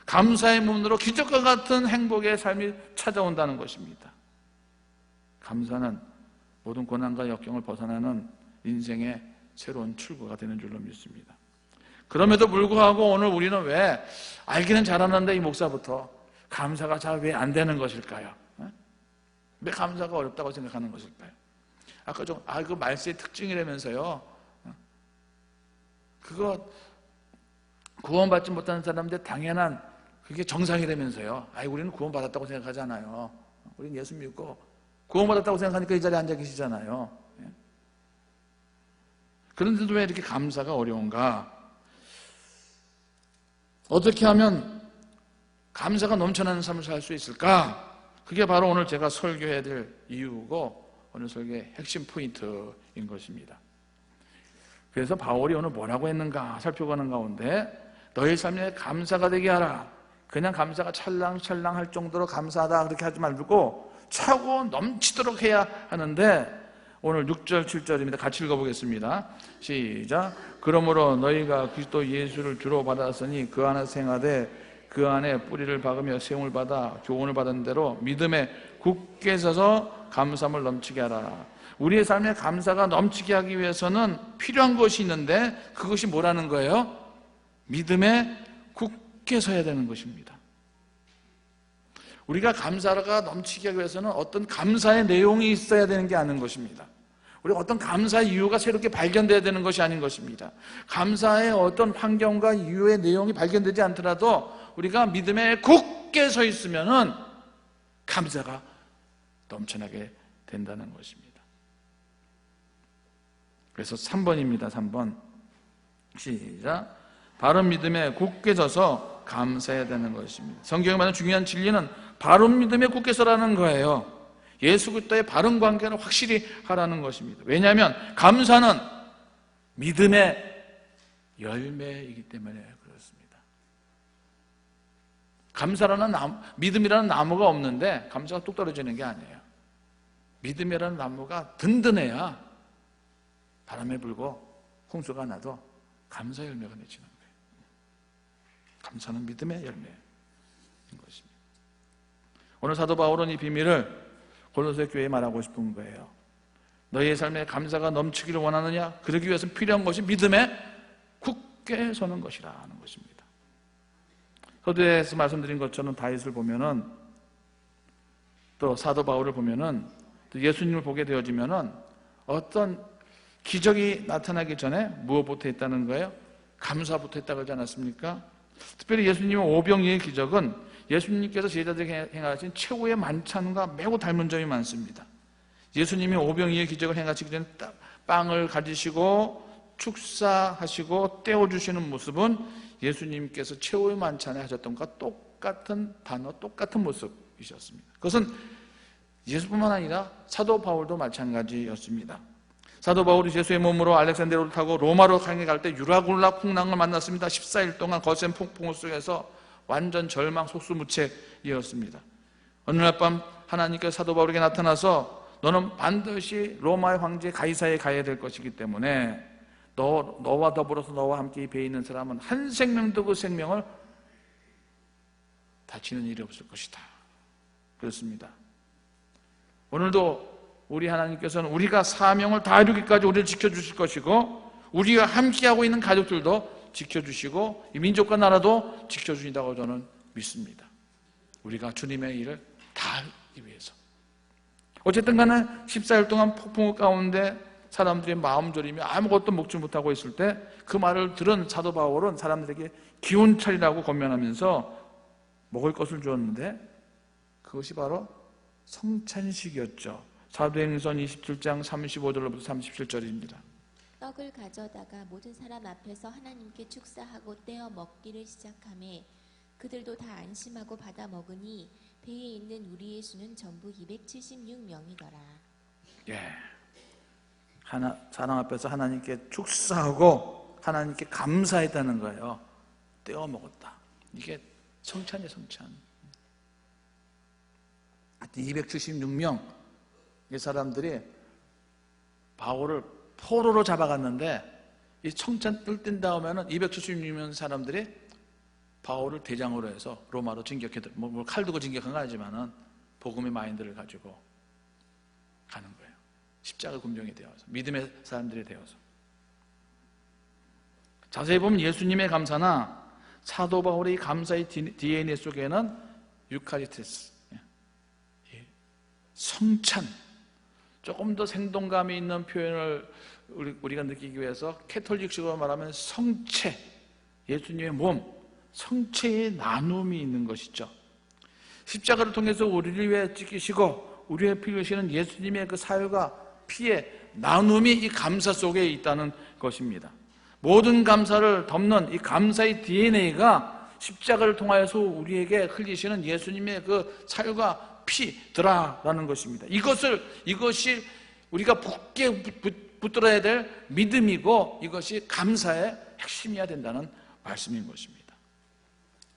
감사의 문으로 기적과 같은 행복의 삶이 찾아온다는 것입니다. 감사는 모든 고난과 역경을 벗어나는 인생의 새로운 출구가 되는 줄로 믿습니다. 그럼에도 불구하고 오늘 우리는 왜 알기는 잘하는데 이 목사부터 감사가 잘 왜 안 되는 것일까요? 왜 감사가 어렵다고 생각하는 것일까요? 아까 그 말세의 특징이라면서요. 그거 구원받지 못하는 사람들 당연한 그게 정상이라면서요. 우리는 구원받았다고 생각하잖아요. 우리는 예수 믿고 구원받았다고 생각하니까 이 자리에 앉아 계시잖아요. 그런데도 왜 이렇게 감사가 어려운가? 어떻게 하면 감사가 넘쳐나는 삶을 살 수 있을까? 그게 바로 오늘 제가 설교해야 될 이유고 오늘 설교의 핵심 포인트인 것입니다. 그래서 바울이 오늘 뭐라고 했는가 살펴보는 가운데 너희 삶에 감사가 되게 하라. 그냥 감사가 찰랑찰랑 할 정도로 감사하다 그렇게 하지 말고 차고 넘치도록 해야 하는데 오늘 6절 7절입니다. 같이 읽어보겠습니다. 시작. 그러므로 너희가 그리스도 예수를 주로 받았으니 그 안에 생하되 그 안에 뿌리를 박으며 세움을 받아 교훈을 받은 대로 믿음에 굳게 서서 감사함을 넘치게 하라. 우리의 삶에 감사가 넘치게 하기 위해서는 필요한 것이 있는데 그것이 뭐라는 거예요? 믿음에 굳게 서야 되는 것입니다. 우리가 감사가 넘치게 하기 위해서는 어떤 감사의 내용이 있어야 되는 게 아닌 것입니다. 우리가 어떤 감사의 이유가 새롭게 발견돼야 되는 것이 아닌 것입니다. 감사의 어떤 환경과 이유의 내용이 발견되지 않더라도 우리가 믿음에 굳게 서 있으면은 감사가 넘쳐나게 된다는 것입니다. 그래서 3번입니다. 3번 시작. 바른 믿음에 굳게 서서 감사해야 되는 것입니다. 성경에 말하는 중요한 진리는 바른 믿음에 굳게 서라는 거예요. 예수 그리스도의 바른 관계를 확실히 하라는 것입니다. 왜냐하면 감사는 믿음의 열매이기 때문에 그렇습니다. 감사라는 믿음이라는 나무가 없는데 감사가 뚝 떨어지는 게 아니에요. 믿음이라는 나무가 든든해야 바람에 불고 홍수가 나도 감사 열매가 맺히는 거예요. 감사는 믿음의 열매인 것입니다. 오늘 사도 바울은 이 비밀을 골로새 교회에 말하고 싶은 거예요. 너희의 삶에 감사가 넘치기를 원하느냐? 그러기 위해서 필요한 것이 믿음에 굳게 서는 것이라는 것입니다. 서두에서 말씀드린 것처럼 다윗을 보면은, 또 사도 바울을 보면은, 또 예수님을 보게 되어지면은 어떤 기적이 나타나기 전에 무엇부터 했다는 거예요? 감사부터 했다고 하지 않았습니까? 특별히 예수님의 오병이의 기적은 예수님께서 제자들에게 행하신 최후의 만찬과 매우 닮은 점이 많습니다. 예수님이 오병이의 기적을 행하시기 전에 빵을 가지시고 축사하시고 떼어주시는 모습은 예수님께서 최후의 만찬에 하셨던 것과 똑같은 단어, 똑같은 모습이셨습니다. 그것은 예수뿐만 아니라 사도 바울도 마찬가지였습니다. 사도 바울이 예수의 몸으로 알렉산드로를 타고 로마로 향해 갈 때 유라굴라 풍랑을 만났습니다. 14일 동안 거센 폭풍 속에서 완전 절망 속수무책이었습니다. 어느 날 밤 하나님께서 사도 바울에게 나타나서 너는 반드시 로마의 황제 가이사에 가야 될 것이기 때문에 너와 더불어서 너와 함께 이 배에 있는 사람은 한 생명도 그 생명을 다치는 일이 없을 것이다. 그렇습니다. 오늘도 우리 하나님께서는 우리가 사명을 다 이루기까지 우리를 지켜주실 것이고 우리가 함께하고 있는 가족들도 지켜주시고 이 민족과 나라도 지켜주신다고 저는 믿습니다. 우리가 주님의 일을 다 하기 위해서. 어쨌든 간에 14일 동안 폭풍 가운데 사람들이 마음 졸이며 아무것도 먹지 못하고 있을 때 그 말을 들은 사도 바울은 사람들에게 기운 차리라고 권면하면서 먹을 것을 주었는데 그것이 바로 성찬식이었죠. 사도행전 27장 35절로부터 37절입니다. 떡을 가져다가 모든 사람 앞에서 하나님께 축사하고 떼어 먹기를 시작하매 그들도 다 안심하고 받아 먹으니 배에 있는 우리의 수는 전부 276명이더라. 예, 사람 앞에서 하나님께 축사하고 하나님께 감사했다는 거예요. 떼어 먹었다. 이게 성찬이에요, 성찬. 276명 이 사람들이 바울을 포로로 잡아갔는데 이 성찬 뜰 다음에는 276명 사람들이 바울을 대장으로 해서 로마로 진격해, 칼 두고 진격한 건 아니지만은 복음의 마인드를 가지고 가는 거예요. 십자가 군병이 되어서, 믿음의 사람들이 되어서. 자세히 보면 예수님의 감사나 사도 바울의 감사의 DNA 속에는 유카리스토스, 성찬, 조금 더 생동감이 있는 표현을 우리가 느끼기 위해서 캐톨릭식으로 말하면 성체, 예수님의 몸, 성체의 나눔이 있는 것이죠. 십자가를 통해서 우리를 위해 찢기시고 우리의 피 흘리시는 예수님의 그 사유가 피의 나눔이 이 감사 속에 있다는 것입니다. 모든 감사를 덮는 이 감사의 DNA가 십자가를 통하여서 우리에게 흘리시는 예수님의 그 사유가 피더라라는 것입니다. 이것이 우리가 굳게 붙들어야 될 믿음이고 이것이 감사의 핵심이어야 된다는 말씀인 것입니다.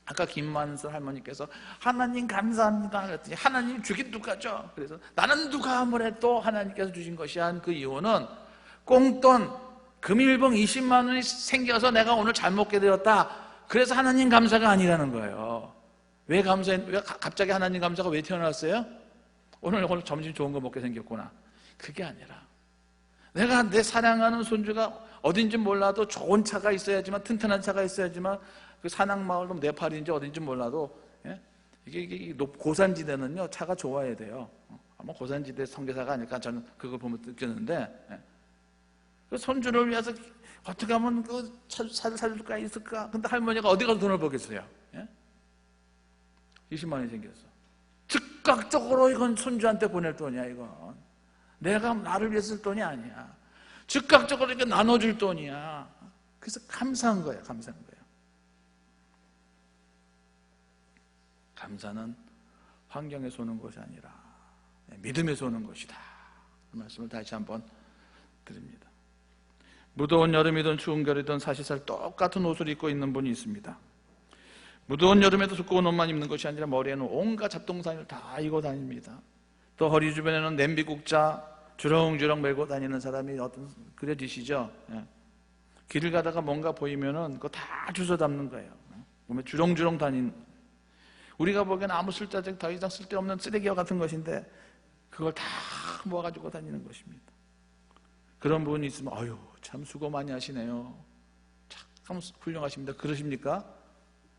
아까 김만선 할머니께서 하나님 감사합니다 그랬더니 하나님 주긴 누가죠? 그래서 나는 누가 뭐래도 하나님께서 주신 것이야 한 그 이유는 꽁돈 금일봉 20만 원이 생겨서 내가 오늘 잘 먹게 되었다. 그래서 하나님 감사가 아니라는 거예요. 왜 갑자기 하나님 감사가 왜 태어났어요? 오늘 점심 좋은 거 먹게 생겼구나. 그게 아니라 내가 내 사랑하는 손주가 어딘지 몰라도 좋은 차가 있어야지만, 튼튼한 차가 있어야지만, 그 산악마을로 네팔인지 어딘지 몰라도, 예? 이게 고산지대는요 차가 좋아야 돼요. 아마 고산지대 선교사가 아닐까 저는 그걸 보면 느꼈는데, 예? 그 손주를 위해서 어떻게 하면 그 차를 살 수가 있을까? 근데 할머니가 어디 가서 돈을 벌겠어요? 예? 20만 원이 생겼어. 즉각적으로 이건 손주한테 보낼 돈이야. 이건 내가 나를 위해서 쓸 돈이 아니야. 즉각적으로 이렇게 나눠줄 돈이야. 그래서 감사한 거예요. 감사한 거예요. 감사는 환경에서 오는 것이 아니라 믿음에서 오는 것이다. 그 말씀을 다시 한번 드립니다. 무더운 여름이든 추운 겨울이든 사시사철 똑같은 옷을 입고 있는 분이 있습니다. 무더운 여름에도 두꺼운 옷만 입는 것이 아니라 머리에는 온갖 잡동사니를 다 입고 다닙니다. 또 허리 주변에는 냄비국자 주렁주렁 메고 다니는 사람이 어떤 그려지시죠? 예. 길을 가다가 뭔가 보이면은 그거 다 주워 담는 거예요. 몸에 주렁주렁 다니는. 우리가 보기엔 아무 더 이상 쓸데없는 쓰레기와 같은 것인데 그걸 다 모아가지고 다니는 것입니다. 그런 분이 있으면 아유 참 수고 많이 하시네요. 참 훌륭하십니다. 그러십니까?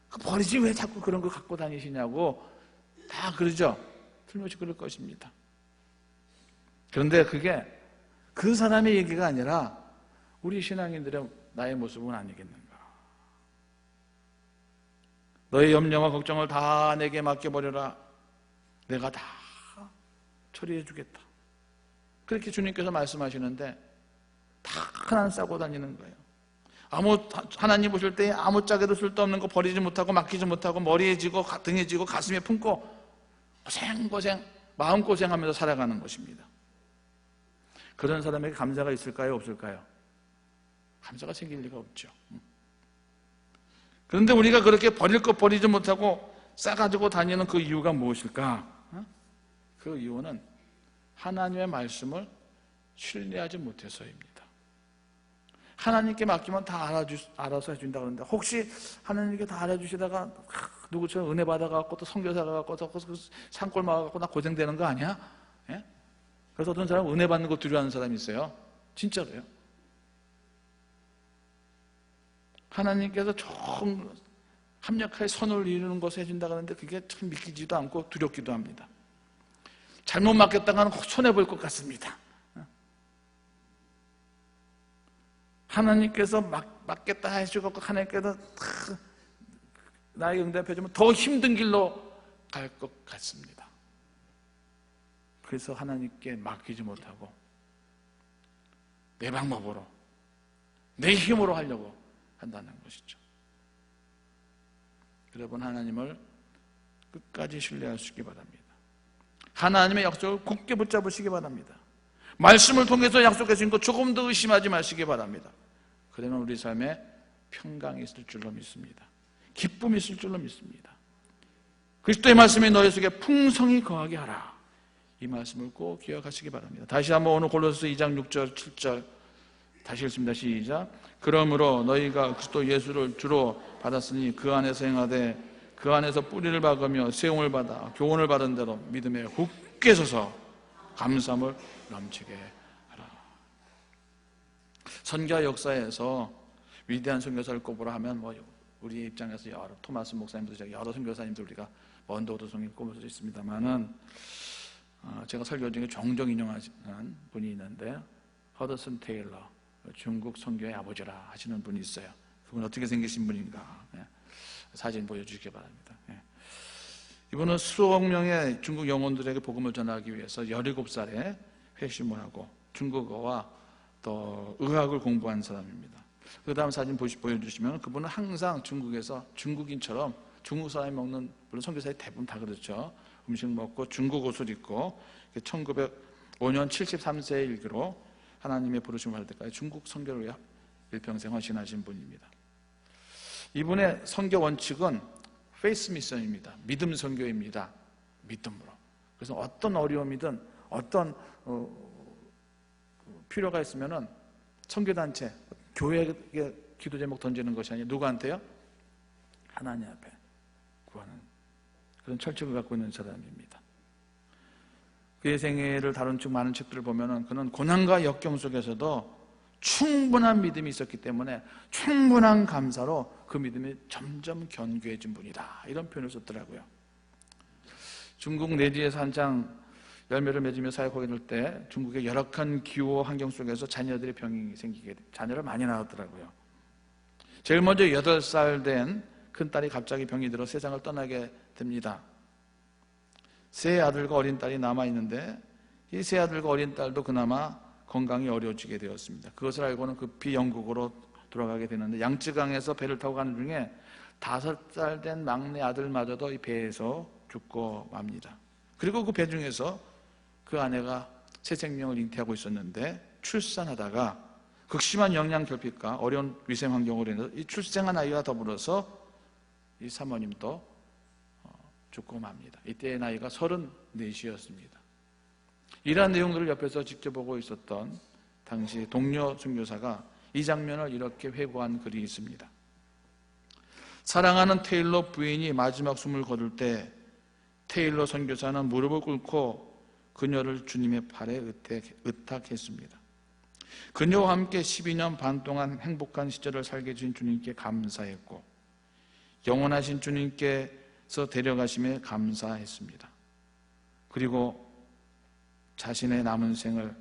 버리지 왜 자꾸 그런 거 갖고 다니시냐고 다 그러죠. 틀림없이 그럴 것입니다. 그런데 그게 그 사람의 얘기가 아니라 우리 신앙인들의 나의 모습은 아니겠는가. 너의 염려와 걱정을 다 내게 맡겨버려라. 내가 다 처리해 주겠다. 그렇게 주님께서 말씀하시는데 다 하나 싸고 다니는 거예요. 하나님 보실 때 아무짝에도 쓸데없는 거 버리지 못하고 맡기지 못하고 머리에 지고 등에 지고 가슴에 품고 고생 마음고생하면서 살아가는 것입니다. 그런 사람에게 감사가 있을까요? 없을까요? 감사가 생길 리가 없죠. 그런데 우리가 그렇게 버릴 것 버리지 못하고 싸가지고 다니는 그 이유가 무엇일까? 그 이유는 하나님의 말씀을 신뢰하지 못해서입니다. 하나님께 맡기면 다 알아서 해준다 그러는데 혹시 하나님께 다 알아주시다가 누구처럼 은혜 받아갖고 또 선교사가 갖고 또 산골 막아갖고 나 고생되는 거 아니야? 예? 그래서 어떤 사람은 은혜 받는 거 두려워하는 사람이 있어요. 진짜로요. 하나님께서 좀 합력하여 선을 이루는 것을 해준다 그러는데 그게 참 믿기지도 않고 두렵기도 합니다. 잘못 맡겼다가는 손해볼 것 같습니다. 하나님께서 맡겠다 해주고 하나님께서 나에게 응답해주면 더 힘든 길로 갈 것 같습니다. 그래서 하나님께 맡기지 못하고 내 방법으로 내 힘으로 하려고 한다는 것이죠. 여러분, 하나님을 끝까지 신뢰할 수 있기 바랍니다. 하나님의 약속을 굳게 붙잡으시기 바랍니다. 말씀을 통해서 약속해 주신 것 조금 더 의심하지 마시기 바랍니다. 그러면 우리 삶에 평강이 있을 줄로 믿습니다. 기쁨이 있을 줄로 믿습니다. 그리스도의 말씀이 너희 속에 풍성히 거하게 하라. 이 말씀을 꼭 기억하시기 바랍니다. 다시 한번 오늘 골로새서 2장 6절 7절 다시 읽습니다. 시작. 그러므로 너희가 그리스도 예수를 주로 받았으니 그 안에서 행하되 그 안에서 뿌리를 박으며 세움을 받아 교훈을 받은 대로 믿음에 굳게 서서 감사함을 넘치게 하라. 선교 역사에서 위대한 선교사를 꼽으라 하면 우리 입장에서 토마스 목사님도 여러 선교사님들 우리가 먼도도성이 꼽을 수 있습니다만은 제가 설교 중에 종종 인용하는 분이 있는데 허더슨 테일러, 중국 선교의 아버지라 하시는 분이 있어요. 그분 어떻게 생기신 분인가? 사진 보여주시기 바랍니다. 이분은 수억 명의 중국 영혼들에게 복음을 전하기 위해서 17살에 회심을 하고 중국어와 또 의학을 공부한 사람입니다. 그 다음 사진 보여주시면 그분은 항상 중국에서 중국인처럼 중국 사람이 먹는, 물론 선교사의 대부분 다 그렇죠. 음식 먹고 중국 옷을 입고 1905년 73세의 일기로 하나님의 부르심을 받을 때까지 중국 선교를 위해 일평생 헌신하신 분입니다. 이분의 선교 원칙은 페이스 미션입니다. 믿음 선교입니다. 믿음으로. 그래서 어떤 어려움이든 어떤 필요가 있으면은 선교단체, 교회에 기도 제목 던지는 것이 아니라 누구한테요? 하나님 앞에 구하는 그런 철칙을 갖고 있는 사람입니다. 그의 생애를 다룬 많은 책들을 보면은 그는 고난과 역경 속에서도 충분한 믿음이 있었기 때문에 충분한 감사로 그 믿음이 점점 견고해진 분이다. 이런 표현을 썼더라고요. 중국 내지에서 한창 열매를 맺으며 사역하게 될 때 중국의 열악한 기후 환경 속에서 자녀들의 병이 생기게 자녀를 많이 낳았더라고요. 제일 먼저 8살 된 큰딸이 갑자기 병이 들어 세상을 떠나게 됩니다. 세 아들과 어린 딸이 남아있는데 이 세 아들과 어린 딸도 그나마 건강이 어려워지게 되었습니다. 그것을 알고는 급히 영국으로 돌아가게 되는데 양쯔강에서 배를 타고 가는 중에 5살 된 막내 아들마저도 이 배에서 죽고 맙니다. 그리고 그 배 중에서 그 아내가 새 생명을 잉태하고 있었는데 출산하다가 극심한 영양 결핍과 어려운 위생 환경으로 인해서 이 출생한 아이와 더불어서 이 사모님도 죽고 맙니다. 이때의 나이가 34이었습니다. 이러한 내용들을 옆에서 지켜보고 있었던 당시 동료 선교사가 이 장면을 이렇게 회고한 글이 있습니다. 사랑하는 테일러 부인이 마지막 숨을 거둘 때 테일러 선교사는 무릎을 꿇고 그녀를 주님의 팔에 의탁했습니다. 그녀와 함께 12년 반 동안 행복한 시절을 살게 해주신 주님께 감사했고 영원하신 주님께서 데려가심에 감사했습니다. 그리고 자신의 남은 생을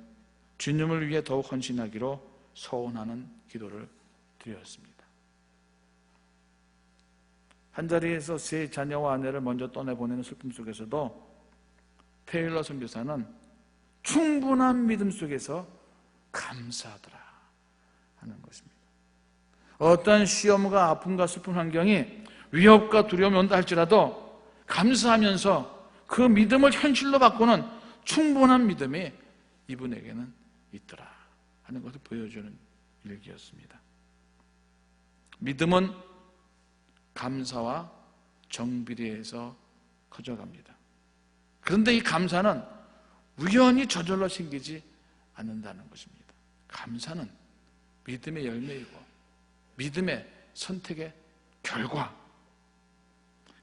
주님을 위해 더욱 헌신하기로 서원하는 기도를 드렸습니다. 한자리에서 세 자녀와 아내를 먼저 떠내보내는 슬픔 속에서도 테일러 선교사는 충분한 믿음 속에서 감사하더라 하는 것입니다. 어떠한 시험과 아픔과 슬픈 환경이 위협과 두려움이 온다 할지라도 감사하면서 그 믿음을 현실로 바꾸는 충분한 믿음이 이분에게는 있더라 하는 것을 보여주는 일기였습니다. 믿음은 감사와 정비례해서 커져갑니다. 그런데 이 감사는 우연히 저절로 생기지 않는다는 것입니다. 감사는 믿음의 열매이고 믿음의 선택의 결과.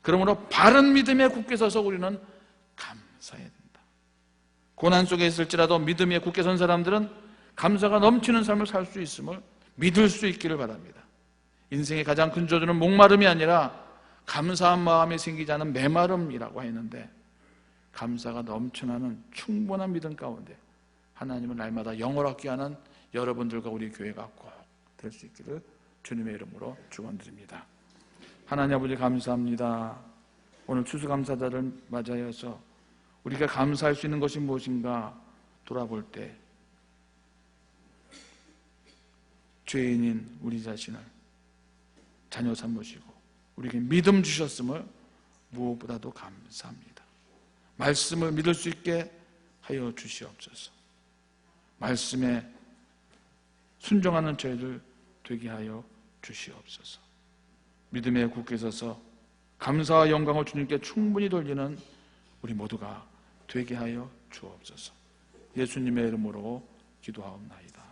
그러므로 바른 믿음에 굳게 서서 우리는 감사해야 된다. 고난 속에 있을지라도 믿음에 굳게 선 사람들은 감사가 넘치는 삶을 살 수 있음을 믿을 수 있기를 바랍니다. 인생의 가장 큰 저주는 목마름이 아니라 감사한 마음에 생기지 않은 메마름이라고 했는데, 감사가 넘쳐나는 충분한 믿음 가운데 하나님은 날마다 영을 얻게 하는 여러분들과 우리 교회가 꼭 될 수 있기를 주님의 이름으로 축원드립니다. 하나님 아버지 감사합니다. 오늘 추수감사절을 맞이하여서 우리가 감사할 수 있는 것이 무엇인가 돌아볼 때 죄인인 우리 자신을 자녀 삼으시고 우리에게 믿음 주셨음을 무엇보다도 감사합니다. 말씀을 믿을 수 있게 하여 주시옵소서. 말씀에 순종하는 저희들 되게 하여 주시옵소서. 믿음에 굳게 서서 감사와 영광을 주님께 충분히 돌리는 우리 모두가 되게 하여 주옵소서. 예수님의 이름으로 기도하옵나이다.